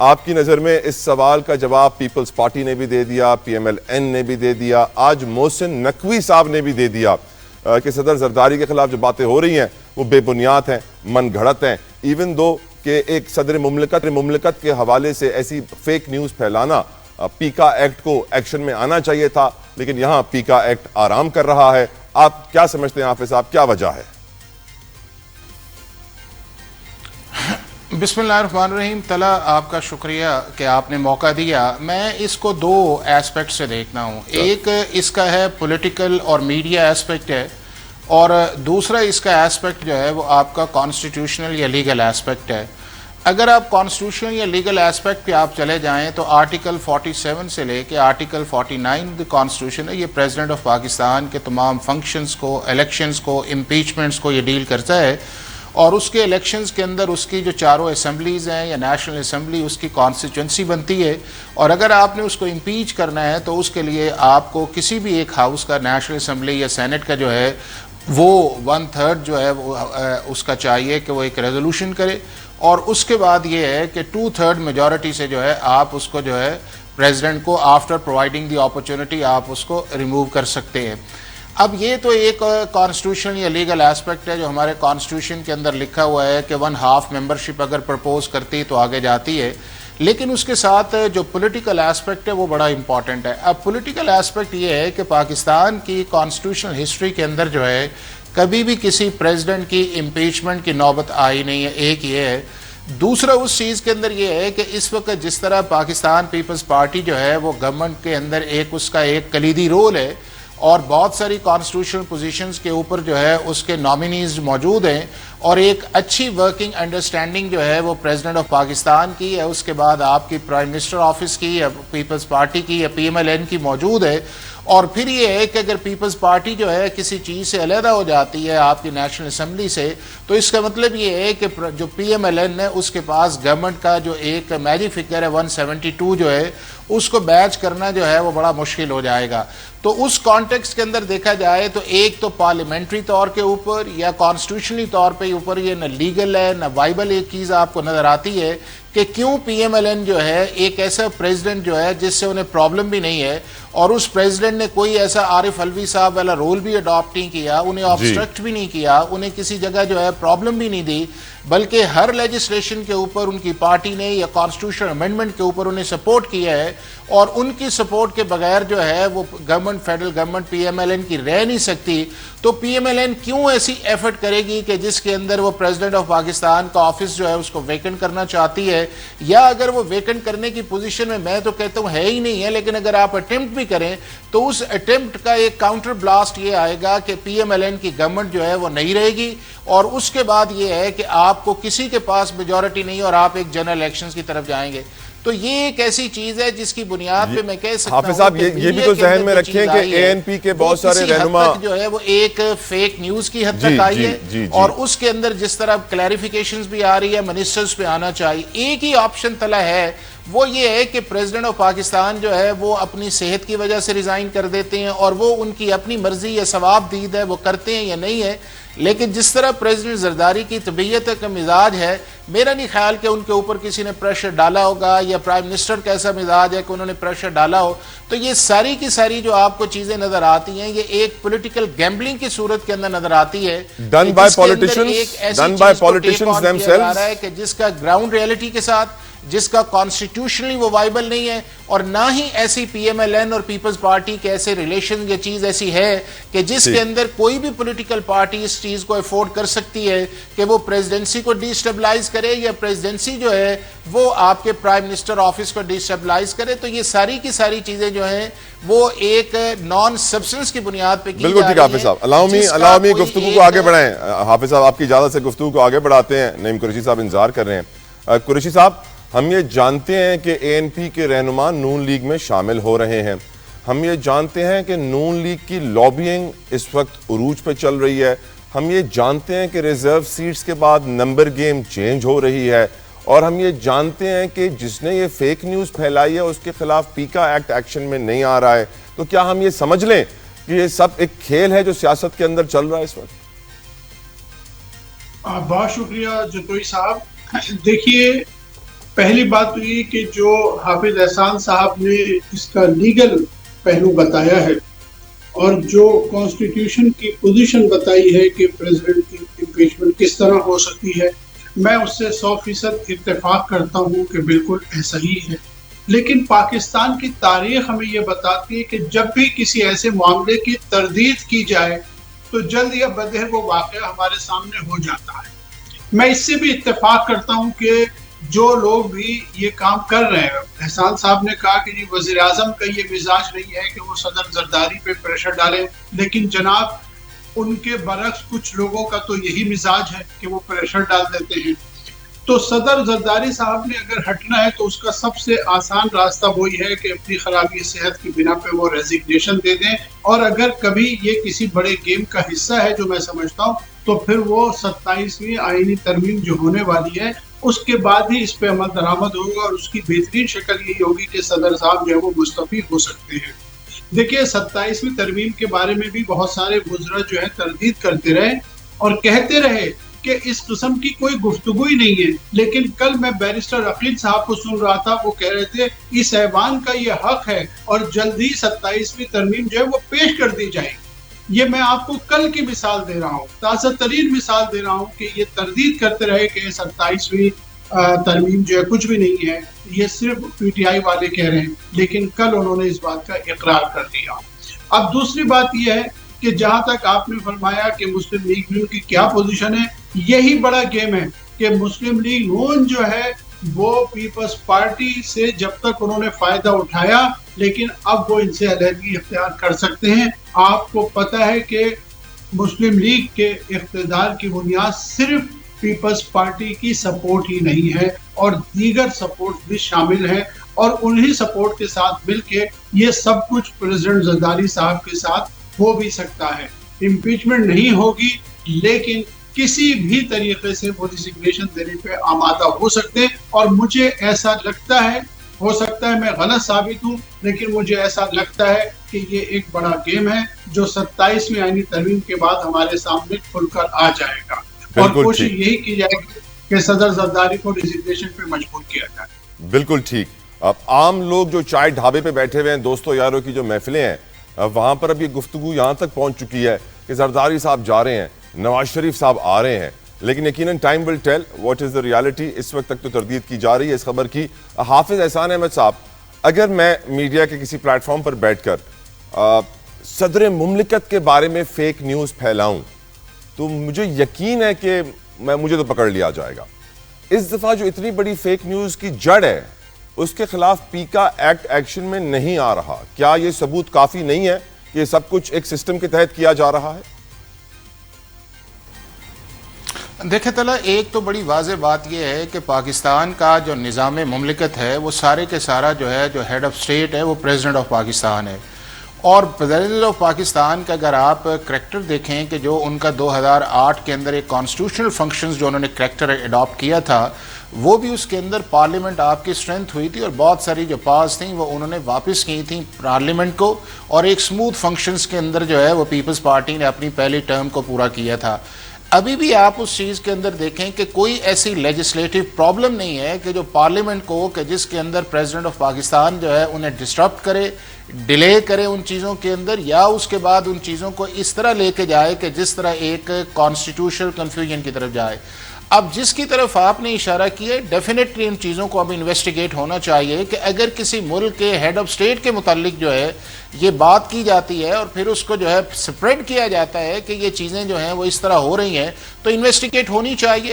آپ کی نظر میں اس سوال کا جواب پیپلز پارٹی نے بھی دے دیا, پی ایم ایل این نے بھی دے دیا, آج محسن نقوی صاحب نے بھی دے دیا کہ صدر زرداری کے خلاف جو باتیں ہو رہی ہیں وہ بے بنیاد ہیں, من گھڑت ہیں, ایون دو کہ ایک صدر مملکت کے حوالے سے ایسی فیک نیوز پھیلانا, پیکا ایکٹ کو ایکشن میں آنا چاہیے تھا, لیکن یہاں پیکا ایکٹ آرام کر رہا ہے. آپ کیا سمجھتے ہیں حافظ صاحب, کیا وجہ ہے؟ بسم اللہ الرحمن الرحیم. طلع آپ کا شکریہ کہ آپ نے موقع دیا. میں اس کو دو ایسپیکٹ سے دیکھنا ہوں. ایک اس کا ہے پولیٹیکل اور میڈیا ایسپیکٹ ہے, اور دوسرا اس کا ایسپیکٹ جو ہے وہ آپ کا کانسٹیٹیوشنل یا لیگل ایسپیکٹ ہے. اگر آپ کانسٹیٹیوشنل یا لیگل ایسپیکٹ پہ آپ چلے جائیں تو آرٹیکل 47 سے لے کے آرٹیکل 49 کانسٹیٹیوشن ہے, یہ پریزیڈنٹ آف پاکستان کے تمام فنکشنز کو, الیکشنز کو, امپیچمنٹس کو یہ ڈیل کرتا ہے. اور اس کے الیکشنز کے اندر اس کی جو چاروں اسمبلیز ہیں یا نیشنل اسمبلی اس کی کانسٹیچوئنسی بنتی ہے, اور اگر آپ نے اس کو امپیچ کرنا ہے تو اس کے لیے آپ کو کسی بھی ایک ہاؤس کا, نیشنل اسمبلی یا سینٹ کا جو ہے وہ 1/3 جو ہے وہ اس کا چاہیے کہ وہ ایک ریزولوشن کرے, اور اس کے بعد یہ ہے کہ 2/3 میجورٹی سے جو ہے آپ اس کو جو ہے پریزیڈنٹ کو آفٹر پرووائڈنگ دی اپرچونٹی آپ اس کو ریموو کر سکتے ہیں. اب یہ تو ایک کانسٹیٹیوشن یا لیگل ایسپیکٹ ہے جو ہمارے کانسٹیٹیوشن کے اندر لکھا ہوا ہے کہ 1/2 ممبرشپ اگر پرپوز کرتی تو آگے جاتی ہے, لیکن اس کے ساتھ جو پولیٹیکل ایسپیکٹ ہے وہ بڑا امپورٹنٹ ہے. اب پولیٹیکل ایسپیکٹ یہ ہے کہ پاکستان کی کانسٹیٹیوشنل ہسٹری کے اندر جو ہے کبھی بھی کسی پریزیڈنٹ کی امپیچمنٹ کی نوبت آئی نہیں ہے. ایک یہ ہے. دوسرا اس چیز کے اندر یہ ہے کہ اس وقت جس طرح پاکستان پیپلز پارٹی جو ہے وہ گورنمنٹ کے اندر ایک اس کا ایک کلیدی رول ہے, اور بہت ساری کانسٹیٹیوشنل پوزیشنز کے اوپر جو ہے اس کے نامینیز موجود ہیں, اور ایک اچھی ورکنگ انڈرسٹینڈنگ جو ہے وہ پریزیڈنٹ آف پاکستان کی ہے, اس کے بعد آپ کی پرائم منسٹر آفس کی یا پیپلز پارٹی کی یا پی ایم ایل این کی موجود ہے. اور پھر یہ ہے کہ اگر پیپلز پارٹی جو ہے کسی چیز سے علیحدہ ہو جاتی ہے آپ کی نیشنل اسمبلی سے, تو اس کا مطلب یہ ہے کہ جو پی ایم ایل این ہے اس کے پاس گورنمنٹ کا جو ایک میجک فگر ہے 172 جو ہے اس کو بیچ کرنا جو ہے وہ بڑا مشکل ہو جائے گا. تو اس کانٹیکسٹ کے اندر دیکھا جائے تو ایک تو پارلیمنٹری طور کے اوپر یا کانسٹیٹیوشنلی طور پہ اوپر یہ نہ لیگل ہے نہ وائبل ایک چیز آپ کو نظر آتی ہے کہ کیوں پی ایم ایل این جو ہے ایک ایسا پریزیڈنٹ جو ہے جس سے انہیں پرابلم بھی نہیں ہے, اور اس پریزیڈنٹ نے کوئی ایسا عارف الوی صاحب والا رول بھی اڈاپٹ نہیں کیا, انہیں آبسٹرکٹ بھی نہیں کیا, انہیں کسی جگہ جو ہے پرابلم بھی نہیں دی, بلکہ ہر لیجسلیشن کے اوپر ان کی پارٹی نے یا کانسٹیٹیوشن امینڈمنٹ کے اوپر انہیں سپورٹ کیا ہے, اور ان کی سپورٹ کے بغیر جو ہے وہ government, federal government P M L N کی رہ نہیں سکتی. تو پی ایم ایل این کیوں ایسی ایفرٹ کرے گی کہ جس کے اندر وہ پریزیڈنٹ آف پاکستان کا آفس جو ہے اس کو ویکنٹ کرنا چاہتی ہے, یا اگر وہ ویکنٹ کرنے کی پوزیشن میں تو کہتا ہوں ہے ہی نہیں ہے, لیکن اگر آپ اٹیمپٹ بھی کریں تو اس اٹیمپٹ کا ایک کاؤنٹر بلاسٹ یہ آئے گا کہ پی ایم ایل این کی گورنمنٹ جو ہے وہ نہیں رہے گی, اور اس کے بعد یہ ہے کہ آپ کو کسی کے پاس میجورٹی نہیں اور آپ ایک جنرل الیکشنز کی طرف جائیں گے. تو یہ ایک ایسی چیز ہے جس کی بنیاد پہ میں کہہ سکتا ہوں حافظ صاحب یہ بھی تو ذہن میں رکھیں کہ اے این پی کے بہت سارے رہنما جو ہے وہ ایک فیک نیوز کی حد تک آئی ہے, اور اس کے اندر جس طرح کلیریفیکیشنز بھی آ رہی ہے منسٹرز پہ آنا چاہیے. ایک ہی آپشن طلع ہے, وہ یہ ہے کہ پریزیڈنٹ آف پاکستان جو ہے وہ اپنی صحت کی وجہ سے ریزائن کر دیتے ہیں, اور وہ ان کی اپنی مرضی یا ثواب دید ہے وہ کرتے ہیں یا نہیں ہے. لیکن جس طرح پریزیڈنٹ زرداری کی طبیعت کا مزاج ہے, میرا نہیں خیال کہ ان کے اوپر کسی نے پریشر ڈالا ہوگا, یا پرائم منسٹر کا ایسا مزاج ہے کہ انہوں نے پریشر ڈالا ہو. تو یہ ساری کی ساری جو آپ کو چیزیں نظر آتی ہیں یہ ایک پولیٹیکل گیمبلنگ کی صورت کے اندر نظر آتی ہے, ڈن بائی پولیٹیشنز themselves, کہ جس کا گراؤنڈ ریئلٹی کے ساتھ, جس کا کانسٹیٹیوشنلی وہ وائبل نہیں ہے, اور نہ ہی ایسی پی ایم ایل این اور پیپلز پارٹی کے ایسے ریلیشن یہ چیز ایسی ہے کہ جس کے اندر کوئی بھی پولیٹیکل پارٹی اس چیز کو افورڈ کر سکتی ہے کہ وہ پریزیڈنسی کو ڈی اسٹیبلائز کرے, یا پریزیڈنسی جو ہے وہ آپ کے پرائم منسٹر آفس کو ڈی اسٹیبلائز کرے. تو یہ ساری کی ساری چیزیں جو ہیں وہ ایک نان سبسٹنس کی بنیاد پہ کی جا رہی ہیں. بالکل ٹھیک حافظ صاحب, علامی گفتگو کو آگے بڑھائیں. حافظ صاحب آپ کی اجازت سے گفتگو کو آگے بڑھاتے ہیں, نعیم قریشی صاحب انتظار کر رہے ہیں. قریشی صاحب, ہم یہ جانتے ہیں کہ اے این پی کے رہنما نون لیگ میں شامل ہو رہے ہیں, ہم یہ جانتے ہیں کہ نون لیگ کی لابینگ اس وقت عروج پہ چل رہی ہے, ہم یہ جانتے ہیں کہ ریزرو سیٹس کے بعد نمبر گیم چینج ہو رہی ہے, اور ہم یہ جانتے ہیں کہ جس نے یہ فیک نیوز پھیلائی ہے اس کے خلاف پیکا ایکٹ ایکشن میں نہیں آ رہا ہے. تو کیا ہم یہ سمجھ لیں کہ یہ سب ایک کھیل ہے جو سیاست کے اندر چل رہا ہے اس وقت؟ بہت شکریہ جتوئی صاحب. دیکھیے پہلی بات تو یہ کہ جو حافظ احسان صاحب نے اس کا لیگل پہلو بتایا ہے اور جو کانسٹیٹیوشن کی پوزیشن بتائی ہے کہ پریزیڈنٹ کی امپیچمنٹ کس طرح ہو سکتی ہے، میں اس سے 100% اتفاق کرتا ہوں کہ بالکل ایسا ہی ہے. لیکن پاکستان کی تاریخ ہمیں یہ بتاتی ہے کہ جب بھی کسی ایسے معاملے کی تردید کی جائے تو جلد یا بدیر وہ واقعہ ہمارے سامنے ہو جاتا ہے. میں اس سے بھی اتفاق کرتا ہوں کہ جو لوگ بھی یہ کام کر رہے ہیں، احسان صاحب نے کہا کہ وزیر اعظم کا یہ مزاج نہیں ہے کہ وہ صدر زرداری پہ پریشر ڈالیں، لیکن جناب ان کے برعکس کچھ لوگوں کا تو یہی مزاج ہے کہ وہ پریشر ڈال دیتے ہیں. تو صدر زرداری صاحب نے اگر ہٹنا ہے تو اس کا سب سے آسان راستہ وہی ہے کہ اپنی خرابی صحت کی بنا پہ وہ ریزگنیشن دے دیں، اور اگر کبھی یہ کسی بڑے گیم کا حصہ ہے جو میں سمجھتا ہوں تو پھر وہ 27ویں آئینی ترمیم جو ہونے والی ہے اس کے بعد ہی اس پہ عمل درآمد ہوگا، اور اس کی بہترین شکل یہی ہوگی کہ صدر صاحب جو ہے وہ مستعفی ہو سکتے ہیں. دیکھیے 27ویں ترمیم کے بارے میں بھی بہت سارے وزراء جو ہے تردید کرتے رہے اور کہتے رہے کہ اس قسم کی کوئی گفتگو ہی نہیں ہے. لیکن کل میں بیرسٹر عقیل صاحب کو سن رہا تھا، وہ کہہ رہے تھے اس ایوان کا یہ حق ہے اور جلد ہی 27ویں ترمیم جو ہے وہ پیش کر دی جائے گی. یہ میں آپ کو کل کی مثال دے رہا ہوں، تازہ ترین مثال دے رہا ہوں کہ یہ تردید کرتے رہے کہ 27ویں ترمیم جو ہے کچھ بھی نہیں ہے، یہ صرف پی ٹی آئی والے کہہ رہے ہیں، لیکن کل انہوں نے اس بات کا اقرار کر دیا. اب دوسری بات یہ ہے کہ جہاں تک آپ نے فرمایا کہ مسلم لیگ نون کی کیا پوزیشن ہے، یہی بڑا گیم ہے کہ مسلم لیگ نون جو ہے وہ پیپلز پارٹی سے جب تک انہوں نے فائدہ اٹھایا، لیکن اب وہ ان سے علیحدگی اختیار کر سکتے ہیں. آپ کو پتہ ہے کہ مسلم لیگ کے اقتدار کی بنیاد صرف پیپلز پارٹی کی سپورٹ ہی نہیں ہے اور دیگر سپورٹ بھی شامل ہے، اور انہی سپورٹ کے ساتھ مل کے یہ سب کچھ پریزیڈنٹ زرداری صاحب کے ساتھ ہو بھی سکتا ہے. امپیچمنٹ نہیں ہوگی لیکن کسی بھی طریقے سے وہ ریزگنیشن دینے پہ آمادہ ہو سکتے ہیں، اور مجھے ایسا لگتا ہے، ہو سکتا ہے میں غلط ثابت ہوں، لیکن مجھے ایسا لگتا ہے کہ یہ ایک بڑا گیم ہے جو 27ویں آئینی ترمیم کے بعد ہمارے سامنے کھل کر آ جائے گا، اور کوشش یہی کی جائے گی کہ صدر زرداری کو ریزگنیشن پہ مجبور کیا جائے. بالکل ٹھیک. اب عام لوگ جو چائے ڈھابے پہ بیٹھے ہوئے ہیں، دوستوں یاروں کی جو محفلیں ہیں، وہاں پر اب یہ گفتگو یہاں تک پہنچ چکی ہے کہ زرداری صاحب جا رہے ہیں، نواز شریف صاحب آ رہے ہیں، لیکن یقیناً time will tell what is the reality. اس وقت تک تو تردید کی جا رہی ہے اس خبر کی. حافظ احسان احمد صاحب، اگر میں میڈیا کے کسی پلیٹ فارم پر بیٹھ کر صدر مملکت کے بارے میں فیک نیوز پھیلاؤں تو مجھے یقین ہے کہ مجھے تو پکڑ لیا جائے گا. اس دفعہ جو اتنی بڑی فیک نیوز کی جڑ ہے اس کے خلاف پیکا ایکٹ ایکشن میں نہیں آ رہا، کیا یہ ثبوت کافی نہیں ہے کہ یہ سب کچھ ایک سسٹم کے تحت کیا جا رہا ہے؟ دیکھیں طلع، ایک تو بڑی واضح بات یہ ہے کہ پاکستان کا جو نظام مملکت ہے وہ سارے کے سارا جو ہے جو ہیڈ آف اسٹیٹ ہے وہ پریزیڈنٹ آف پاکستان ہے. اور پریزیڈنٹ آف پاکستان کا اگر آپ کریکٹر دیکھیں کہ جو ان کا 2008 کے اندر ایک کانسٹیٹیوشنل فنکشنز جو انہوں نے کریکٹر اڈاپٹ کیا تھا، وہ بھی اس کے اندر پارلیمنٹ آپ کی اسٹرینتھ ہوئی تھی، اور بہت ساری جو پاس تھیں وہ انہوں نے واپس کی تھیں پارلیمنٹ کو، اور ایک سموتھ فنکشنز کے اندر جو ہے وہ پیپلز پارٹی نے اپنی پہلی ٹرم کو پورا کیا تھا. ابھی بھی آپ اس چیز کے اندر دیکھیں کہ کوئی ایسی لیجسلیٹو پرابلم نہیں ہے کہ جو پارلیمنٹ کو کہ جس کے اندر پریزیڈنٹ آف پاکستان جو ہے انہیں ڈسٹرپٹ کرے، ڈیلے کرے ان چیزوں کے اندر، یا اس کے بعد ان چیزوں کو اس طرح لے کے جائے کہ جس طرح ایک کانسٹیٹیوشنل کنفیوژن کی طرف جائے. اب جس کی طرف آپ نے اشارہ کیا، ڈیفینیٹلی ان چیزوں کو اب انویسٹیگیٹ ہونا چاہیے کہ اگر کسی ملک کے ہیڈ آف اسٹیٹ کے متعلق جو ہے یہ بات کی جاتی ہے اور پھر اس کو جو ہے سپریڈ کیا جاتا ہے کہ یہ چیزیں جو ہیں وہ اس طرح ہو رہی ہیں، تو انویسٹیگیٹ ہونی چاہیے.